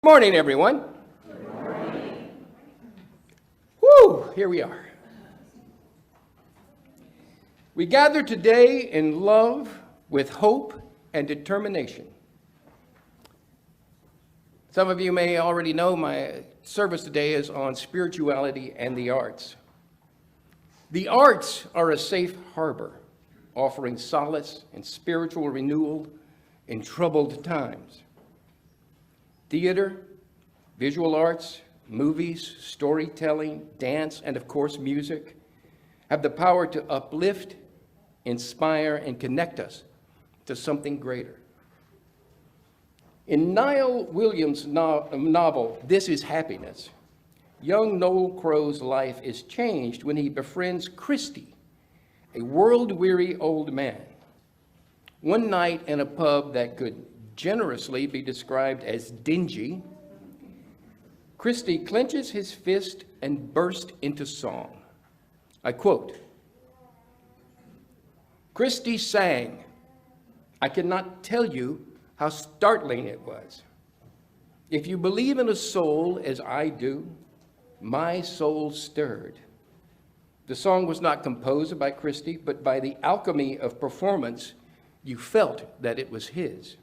Morning, everyone. Good morning. Woo, here we are. We gather today in love with hope and determination. Some of you may already know my service today is on spirituality and the arts. The arts are a safe harbor, offering solace and spiritual renewal in troubled times. Theater, visual arts, movies, storytelling, dance, and of course music have the power to uplift, inspire, and connect us to something greater. In Niall Williams' novel, This Is Happiness, young Noel Crow's life is changed when he befriends Christy, a world-weary old man. One night in a pub that could generously be described as dingy, Christy clenches his fist and bursts into song. I quote, "Christy sang. I cannot tell you how startling it was. If you believe in a soul as I do, my soul stirred." The song was not composed by Christy, but by the alchemy of performance, you felt that it was his.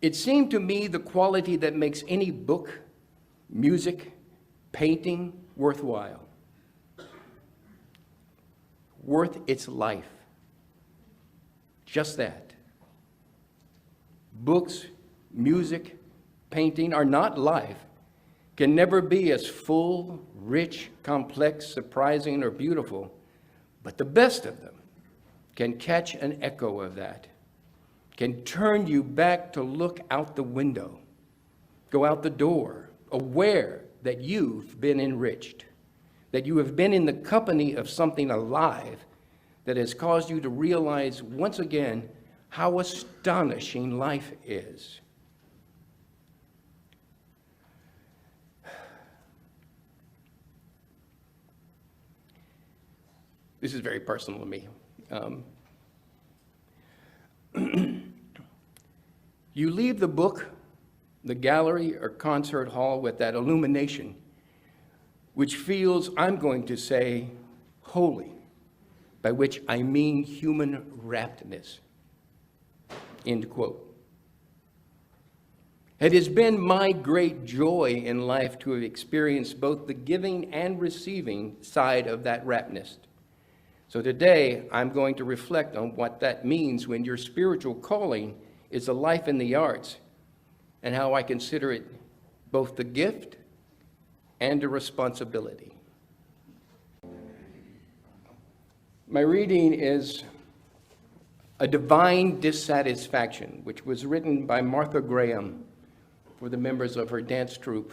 It seemed to me the quality that makes any book, music, painting worthwhile, worth its life. Just that. Books, music, painting are not life, can never be as full, rich, complex, surprising, or beautiful, but the best of them can catch an echo of that, can turn you back to look out the window, go out the door, aware that you've been enriched, that you have been in the company of something alive that has caused you to realize once again how astonishing life is. This is very personal to me. You leave the book, the gallery, or concert hall with that illumination, which feels, I'm going to say, holy, by which I mean human raptness. End quote. It has been my great joy in life to have experienced both the giving and receiving side of that raptness. So today, I'm going to reflect on what that means when your spiritual calling is a life in the arts, and how I consider it both the gift and a responsibility. My reading is A Divine Dissatisfaction, which was written by Martha Graham for the members of her dance troupe,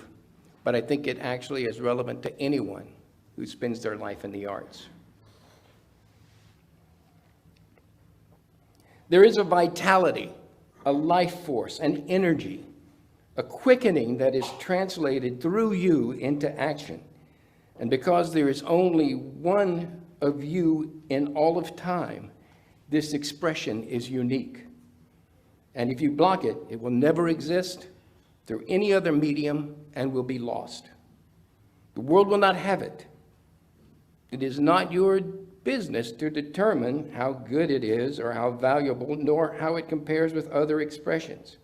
but I think it actually is relevant to anyone who spends their life in the arts. There is a vitality, a life force, an energy, a quickening that is translated through you into action. And because there is only one of you in all of time, this expression is unique. And if you block it, it will never exist through any other medium and will be lost. The world will not have it. It is not your business to determine how good it is or how valuable, nor how it compares with other expressions.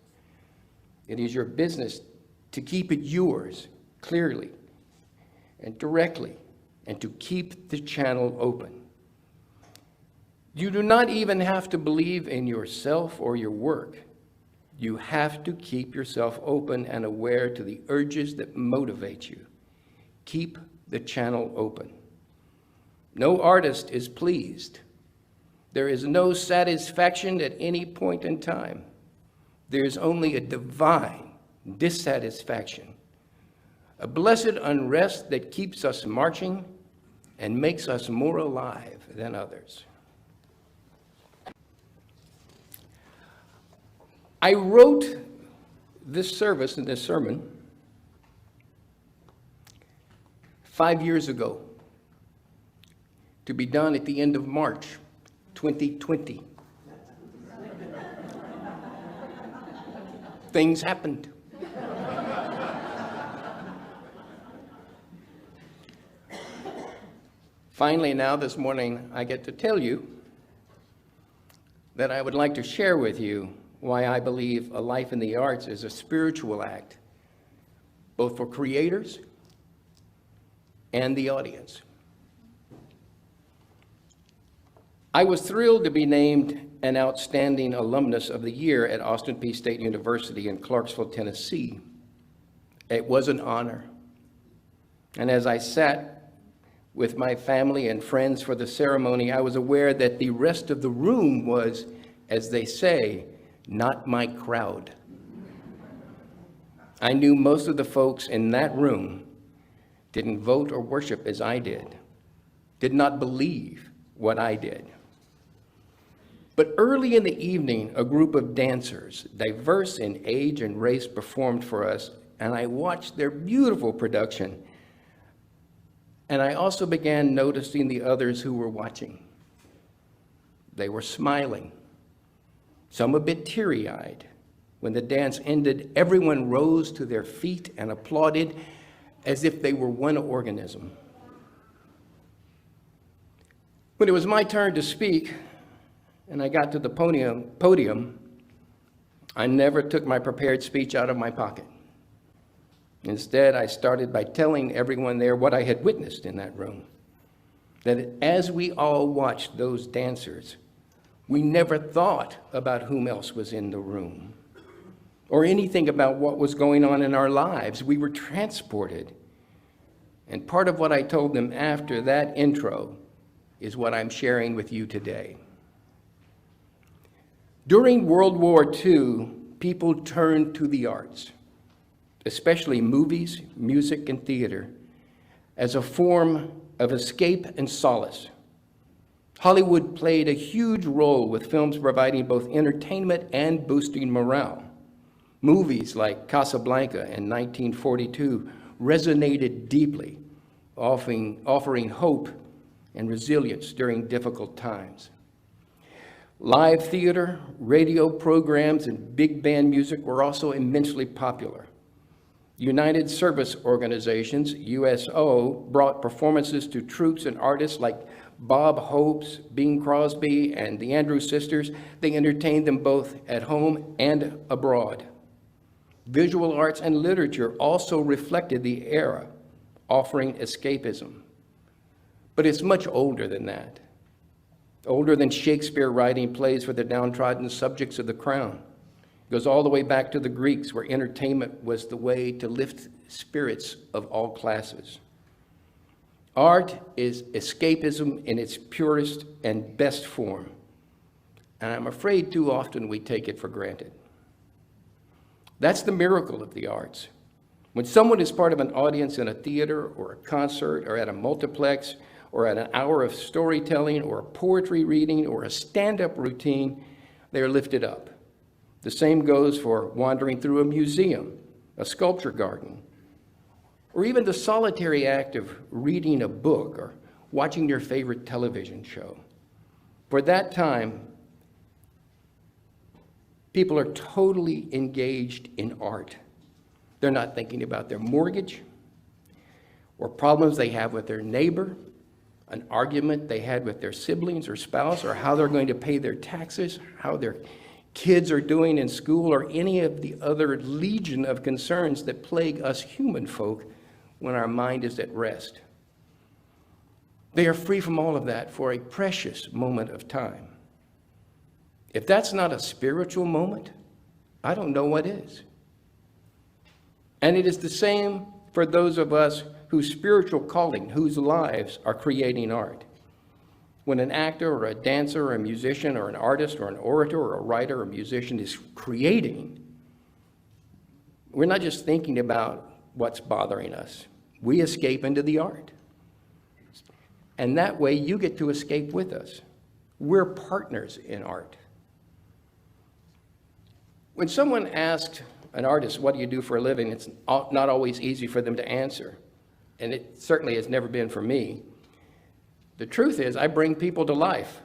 It is your business to keep it yours clearly and directly, and to keep the channel open. You do not even have to believe in yourself or your work. You have to keep yourself open and aware to the urges that motivate you. Keep the channel open. No artist is pleased. There is no satisfaction at any point in time. There is only a divine dissatisfaction, a blessed unrest that keeps us marching and makes us more alive than others. I wrote this service and this sermon 5 years ago, to be done at the end of March 2020. Things happened. Finally, now this morning, I get to tell you that I would like to share with you why I believe a life in the arts is a spiritual act, both for creators and the audience. I was thrilled to be named an Outstanding Alumnus of the Year at Austin Peay State University in Clarksville, Tennessee. It was an honor. And as I sat with my family and friends for the ceremony, I was aware that the rest of the room was, as they say, not my crowd. I knew most of the folks in that room didn't vote or worship as I did not believe what I did. But early in the evening, a group of dancers, diverse in age and race, performed for us, and I watched their beautiful production. And I also began noticing the others who were watching. They were smiling, some a bit teary-eyed. When the dance ended, everyone rose to their feet and applauded as if they were one organism. When it was my turn to speak, and I got to the podium, I never took my prepared speech out of my pocket. Instead, I started by telling everyone there what I had witnessed in that room. That as we all watched those dancers, we never thought about whom else was in the room or anything about what was going on in our lives. We were transported. And part of what I told them after that intro is what I'm sharing with you today. During World War II, people turned to the arts, especially movies, music, and theater, as a form of escape and solace. Hollywood played a huge role with films providing both entertainment and boosting morale. Movies like Casablanca in 1942 resonated deeply, offering hope and resilience during difficult times. Live theater, radio programs, and big band music were also immensely popular. United Service Organizations, USO, brought performances to troops and artists like Bob Hope's, Bing Crosby, and the Andrews Sisters. They entertained them both at home and abroad. Visual arts and literature also reflected the era, offering escapism. But it's much older than that. Older than Shakespeare writing plays for the downtrodden subjects of the crown. It goes all the way back to the Greeks, where entertainment was the way to lift spirits of all classes. Art is escapism in its purest and best form, and I'm afraid too often we take it for granted. That's the miracle of the arts. When someone is part of an audience in a theater or a concert or at a multiplex or at an hour of storytelling or a poetry reading or a stand-up routine, they are lifted up. The same goes for wandering through a museum, a sculpture garden, or even the solitary act of reading a book or watching your favorite television show. For that time, people are totally engaged in art. They're not thinking about their mortgage or problems they have with their neighbor, an argument they had with their siblings or spouse, or how they're going to pay their taxes, how their kids are doing in school, or any of the other legion of concerns that plague us human folk when our mind is at rest. They are free from all of that for a precious moment of time. If that's not a spiritual moment, I don't know what is. And it is the same for those of us whose spiritual calling, whose lives are creating art. When an actor or a dancer or a musician or an artist or an orator or a writer or musician is creating, we're not just thinking about what's bothering us. We escape into the art. And that way you get to escape with us. We're partners in art. When someone asks an artist, what do you do for a living? It's not always easy for them to answer. And it certainly has never been for me. The truth is, I bring people to life.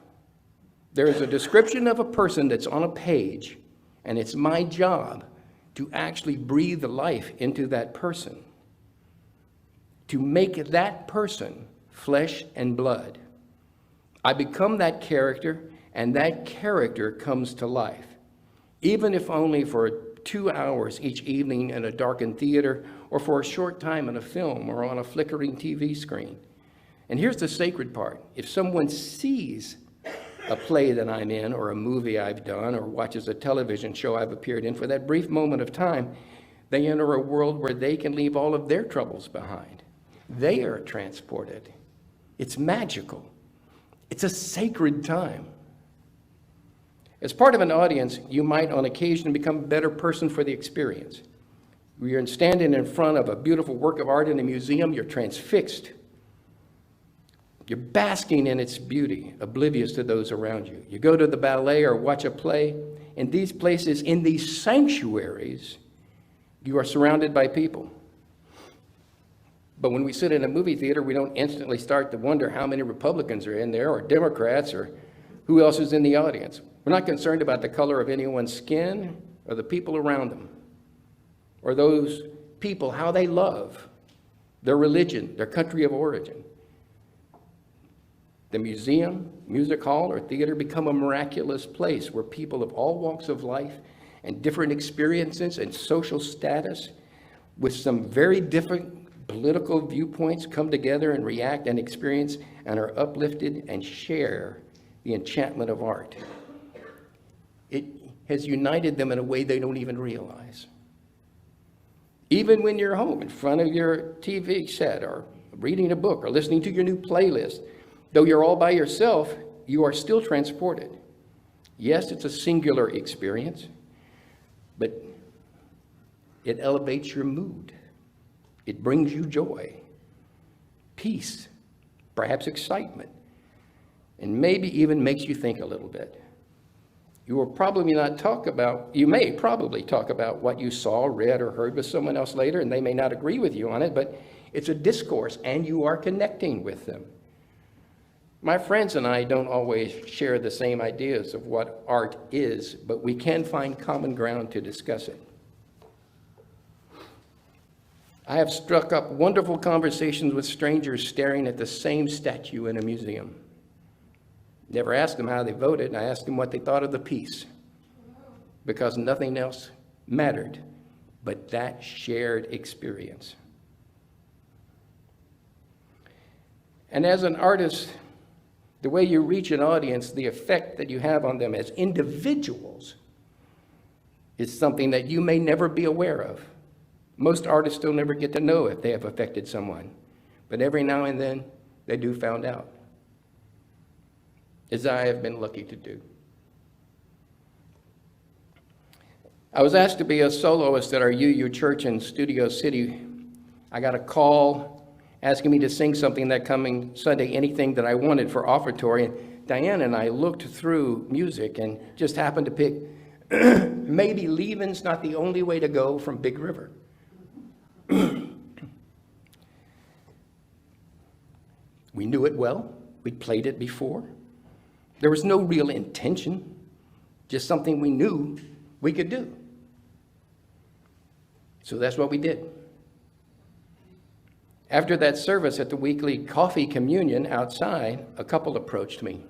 There is a description of a person that's on a page, and it's my job to actually breathe the life into that person, to make that person flesh and blood. I become that character, and that character comes to life, even if only for 2 hours each evening in a darkened theater, or for a short time in a film or on a flickering TV screen. And here's the sacred part. If someone sees a play that I'm in, or a movie I've done, or watches a television show I've appeared in, for that brief moment of time, they enter a world where they can leave all of their troubles behind. They are transported. It's magical. It's a sacred time. As part of an audience, you might on occasion become a better person for the experience. You're standing in front of a beautiful work of art in a museum, you're transfixed. You're basking in its beauty, oblivious to those around you. You go to the ballet or watch a play. In these places, in these sanctuaries, you are surrounded by people. But when we sit in a movie theater, we don't instantly start to wonder how many Republicans are in there, or Democrats, or who else is in the audience. We're not concerned about the color of anyone's skin or the people around them, or those people, how they love, their religion, their country of origin. The museum, music hall, or theater become a miraculous place where people of all walks of life and different experiences and social status, with some very different political viewpoints, come together and react and experience and are uplifted and share the enchantment of art. It has united them in a way they don't even realize. Even when you're home in front of your TV set, or reading a book, or listening to your new playlist, though you're all by yourself, you are still transported. Yes, it's a singular experience, but it elevates your mood. It brings you joy, peace, perhaps excitement, and maybe even makes you think a little bit. You may probably talk about what you saw, read, or heard with someone else later, and they may not agree with you on it, but it's a discourse, and you are connecting with them. My friends and I don't always share the same ideas of what art is, but we can find common ground to discuss it. I have struck up wonderful conversations with strangers staring at the same statue in a museum. Never asked them how they voted, and I asked them what they thought of the piece, because nothing else mattered but that shared experience. And as an artist, the way you reach an audience, the effect that you have on them as individuals, is something that you may never be aware of. Most artists still never get to know if they have affected someone, but every now and then they do find out, as I have been lucky to do. I was asked to be a soloist at our UU church in Studio City. I got a call asking me to sing something that coming Sunday, anything that I wanted for offertory. And Diane and I looked through music and just happened to pick maybe Leaving's Not the Only Way to Go from Big River. We knew it well. We'd played it before. There was no real intention, just something we knew we could do. So that's what we did. After that service at the weekly coffee communion outside, a couple approached me.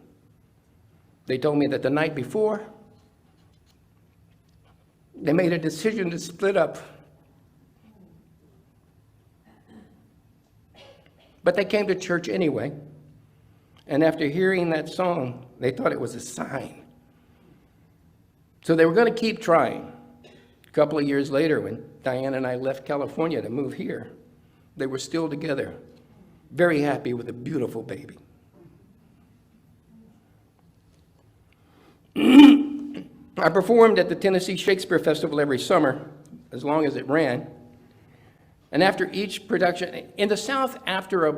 They told me that the night before, they made a decision to split up. But they came to church anyway. And after hearing that song, they thought it was a sign. So they were going to keep trying. A couple of years later, when Diane and I left California to move here, they were still together, very happy with a beautiful baby. I performed at the Tennessee Shakespeare Festival every summer, as long as it ran. And after each production, in the South, after a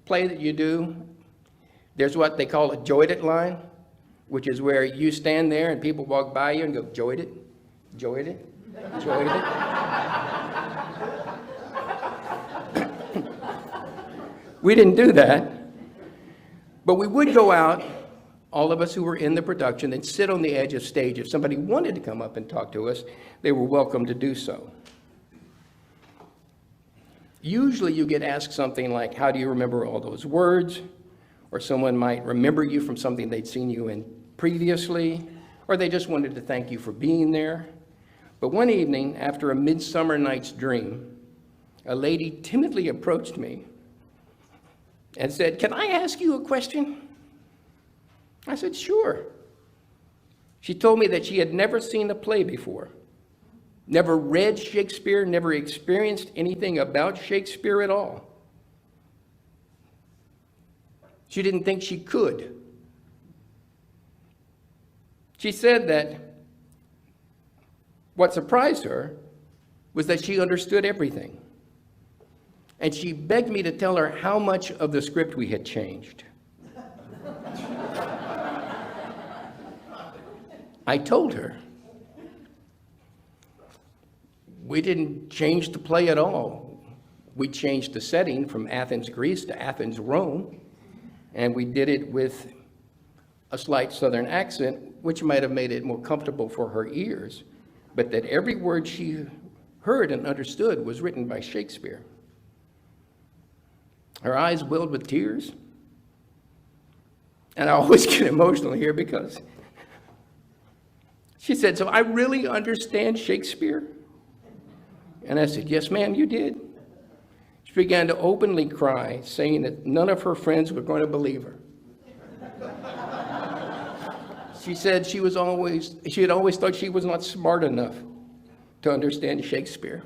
play that you do, there's what they call a joyed it line, which is where you stand there and people walk by you and go, joyed it, joyed it, joyed it. We didn't do that, but we would go out, all of us who were in the production, and sit on the edge of stage. If somebody wanted to come up and talk to us, they were welcome to do so. Usually you get asked something like, how do you remember all those words? Or someone might remember you from something they'd seen you in previously, or they just wanted to thank you for being there. But one evening, after a midsummer night's dream, a lady timidly approached me and said, "Can I ask you a question?" I said, "Sure." She told me that she had never seen a play before, never read Shakespeare, never experienced anything about Shakespeare at all. She didn't think she could. She said that what surprised her was that she understood everything. And she begged me to tell her how much of the script we had changed. I told her. We didn't change the play at all. We changed the setting from Athens, Greece to Athens, Rome. And we did it with a slight southern accent, which might have made it more comfortable for her ears, but that every word she heard and understood was written by Shakespeare. Her eyes welled with tears. And I always get emotional here because she said, "So I really understand Shakespeare?" And I said, "Yes, ma'am, you did." She began to openly cry, saying that none of her friends were going to believe her. She said she had always thought she was not smart enough to understand Shakespeare.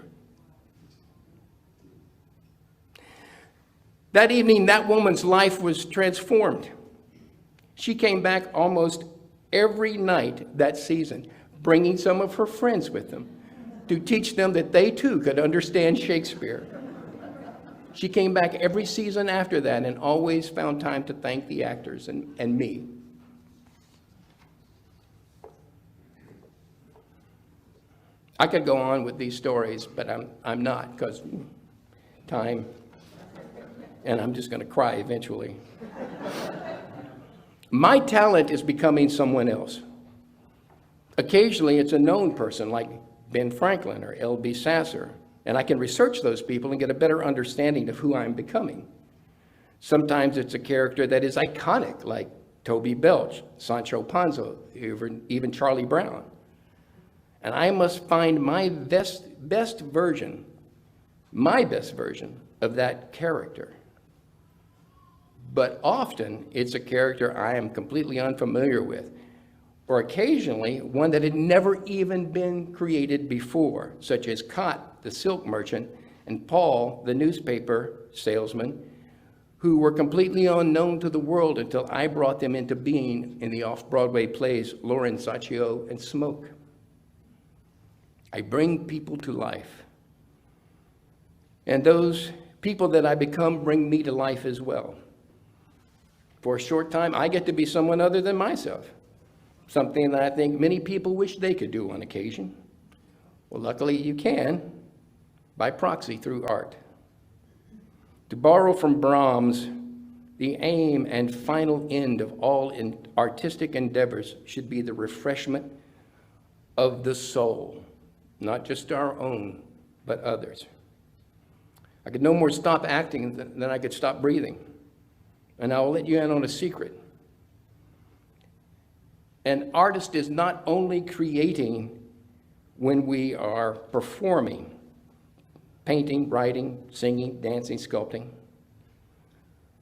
That evening, that woman's life was transformed. She came back almost every night that season, bringing some of her friends with them to teach them that they too could understand Shakespeare. She came back every season after that and always found time to thank the actors and me. I could go on with these stories, but I'm not, because time, and I'm just going to cry eventually. My talent is becoming someone else. Occasionally, it's a known person like Ben Franklin or L.B. Sasser, and I can research those people and get a better understanding of who I'm becoming. Sometimes it's a character that is iconic, like Toby Belch, Sancho Panza, even Charlie Brown. And I must find my best version of that character. But often, it's a character I am completely unfamiliar with, or occasionally one that had never even been created before, such as Cot, the silk merchant, and Paul, the newspaper salesman, who were completely unknown to the world until I brought them into being in the off-Broadway plays Lauren Sacchio and Smoke. I bring people to life. And those people that I become bring me to life as well. For a short time, I get to be someone other than myself, something that I think many people wish they could do on occasion. Well, luckily you can, by proxy through art. To borrow from Brahms, the aim and final end of all artistic endeavors should be the refreshment of the soul, not just our own, but others. I could no more stop acting than I could stop breathing. And I will let you in on a secret. An artist is not only creating when we are performing, painting, writing, singing, dancing, sculpting.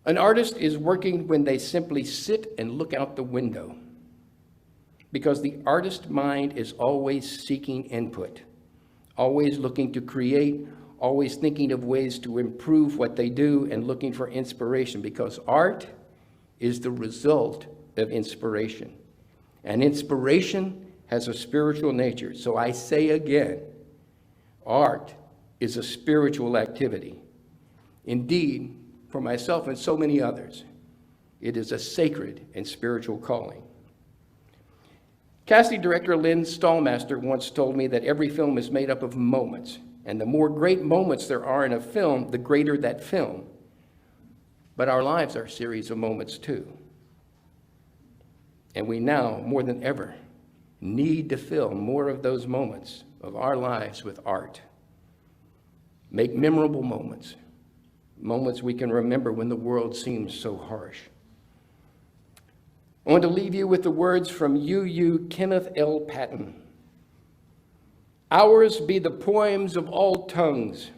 An artist is working when they simply sit and look out the window, because the artist mind is always seeking input, always looking to create, always thinking of ways to improve what they do and looking for inspiration, because art is the result of inspiration. And inspiration has a spiritual nature. So I say again, art is a spiritual activity. Indeed, for myself and so many others, it is a sacred and spiritual calling. Casting director Lynn Stallmaster once told me that every film is made up of moments. And the more great moments there are in a film, the greater that film. But our lives are a series of moments too. And we now, more than ever, need to fill more of those moments of our lives with art. Make memorable moments, moments we can remember when the world seems so harsh. I want to leave you with the words from UU Kenneth L. Patton. Ours be the poems of all tongues,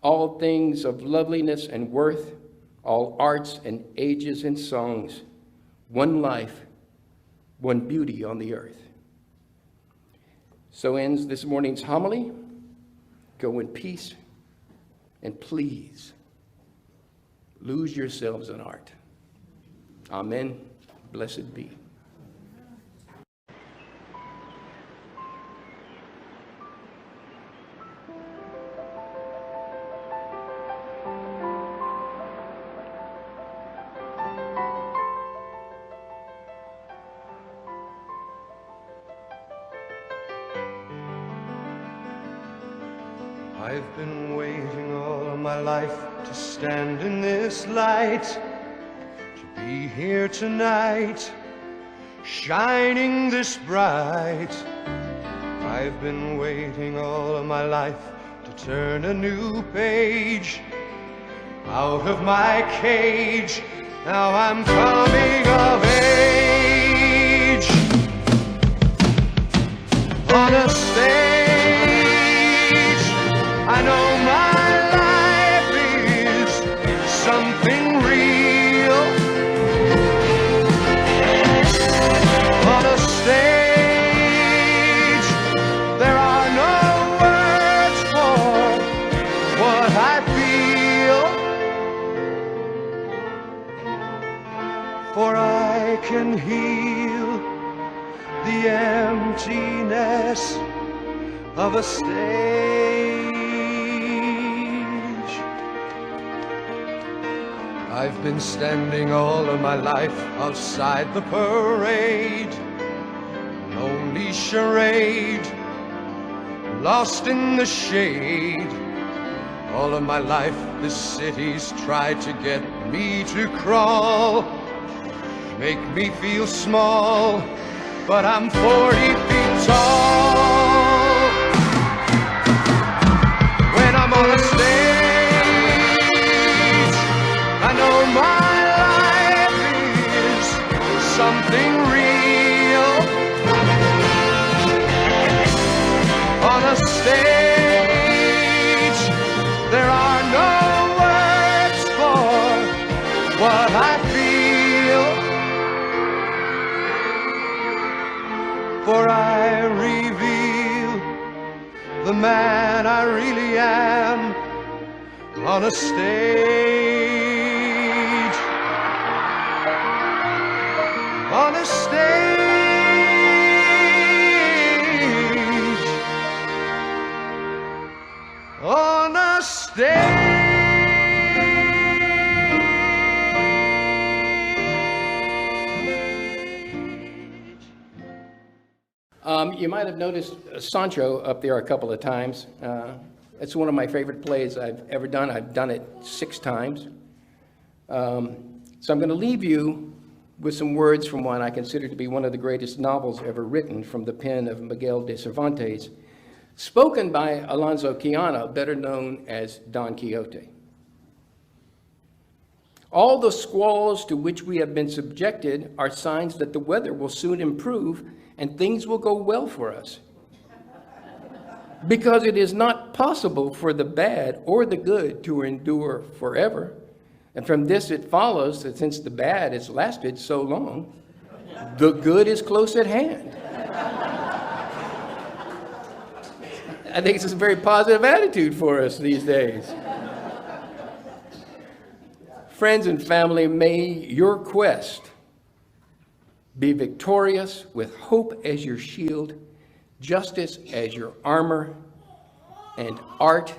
all things of loveliness and worth, all arts and ages and songs, one life, one beauty on the earth. So ends this morning's homily. Go in peace, and please lose yourselves in art. Amen. Blessed be. I've been waiting all of my life to stand in this light, to be here tonight, shining this bright. I've been waiting all of my life to turn a new page out of my cage. Now I'm coming of age on a stage. I know my life is something real. On a stage, there are no words for what I feel, for I can heal the emptiness of a stage. I've been standing all of my life outside the parade, an only charade, lost in the shade. All of my life the city's tried to get me to crawl, make me feel small, but I'm 40 feet tall. When I'm on a stage, I know my life is something real. On a stage, there are no words for what I feel, for I reveal the man I really am on a stage. On a stage, on a stage. You might have noticed Sancho up there a couple of times. It's one of my favorite plays I've ever done. I've done it 6 times. So I'm going to leave you with some words from one I consider to be one of the greatest novels ever written, from the pen of Miguel de Cervantes, spoken by Alonso Quijano, better known as Don Quixote. All the squalls to which we have been subjected are signs that the weather will soon improve and things will go well for us. Because it is not possible for the bad or the good to endure forever. And from this it follows that since the bad has lasted so long, the good is close at hand. I think it's a very positive attitude for us these days. Friends and family, may your quest be victorious with hope as your shield, justice as your armor, and art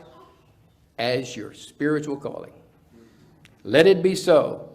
as your spiritual calling. Let it be so.